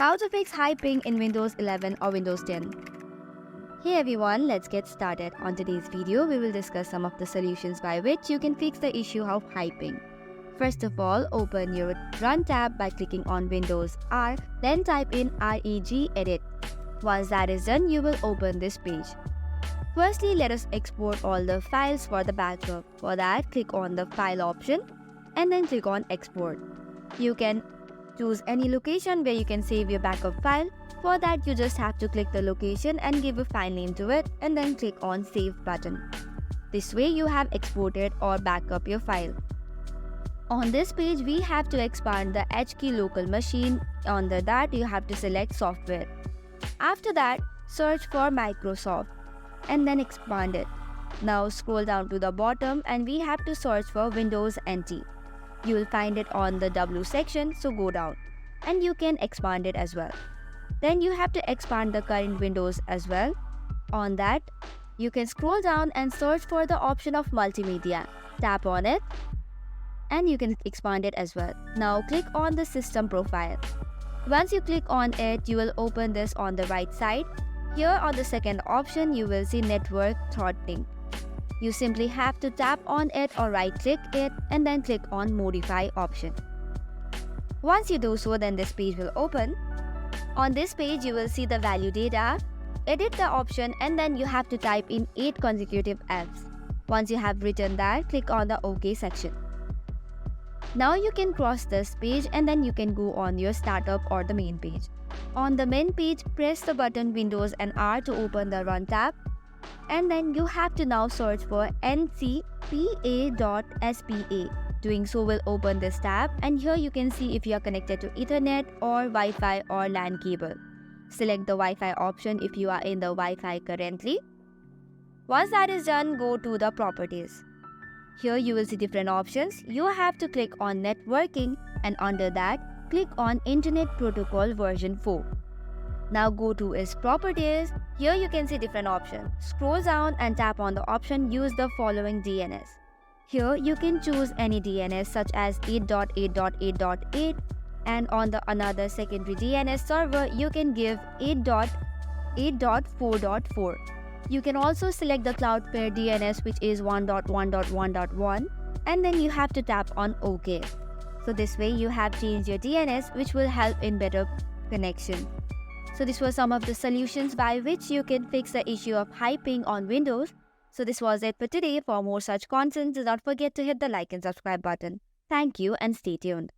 How to fix high ping in Windows 11 or Windows 10. Hey everyone, let's get started. On today's video, we will discuss some of the solutions by which you can fix the issue of high ping. First of all, open your Run tab by clicking on Windows R, then type in regedit. Once that is done, you will open this page. Firstly, let us export all the files for the backup. For that, click on the File option and then click on Export. You can choose any location where you can save your backup file. For that, you just have to click the location and give a file name to it and then click on Save button. This way you have exported or backed up your file. On this page, we have to expand the HKey local machine. Under that, you have to select Software. After that, search for Microsoft and then expand it. Now scroll down to the bottom and we have to search for Windows NT. You will find it on the W section, so go down and you can expand it as well. Then you have to expand the current Windows as well. On that, you can scroll down and search for the option of multimedia. Tap on it and you can expand it as well. Now click on the system profile. Once you click on it, you will open this on the right side. Here on the second option, you will see network throttling. You simply have to tap on it or right click it and then click on modify option. Once you do so, then this page will open. On this page, you will see the value data. Edit the option and then you have to type in 8 consecutive Fs. Once you have written that, click on the OK section. Now you can cross this page and then you can go on your startup or the main page. On the main page, press the button Windows and R to open the Run tab. And then you have to now search for ncpa.spa. Doing so will open this tab and here you can see if you are connected to Ethernet or Wi-Fi or LAN cable. Select the Wi-Fi option if you are in the Wi-Fi currently. Once that is done, go to the properties. Here you will see different options. You have to click on networking and under that, click on Internet Protocol version 4. Now go to its properties. Here you can see different options. Scroll down and tap on the option use the following DNS. Here you can choose any DNS such as 8.8.8.8 and on the another secondary DNS server you can give 8.8.4.4. You can also select the Cloudflare DNS which is 1.1.1.1 and then you have to tap on OK. So this way you have changed your DNS which will help in better connection. So this was some of the solutions by which you can fix the issue of high ping on Windows. So this was it for today. For more such content, do not forget to hit the like and subscribe button. Thank you and stay tuned.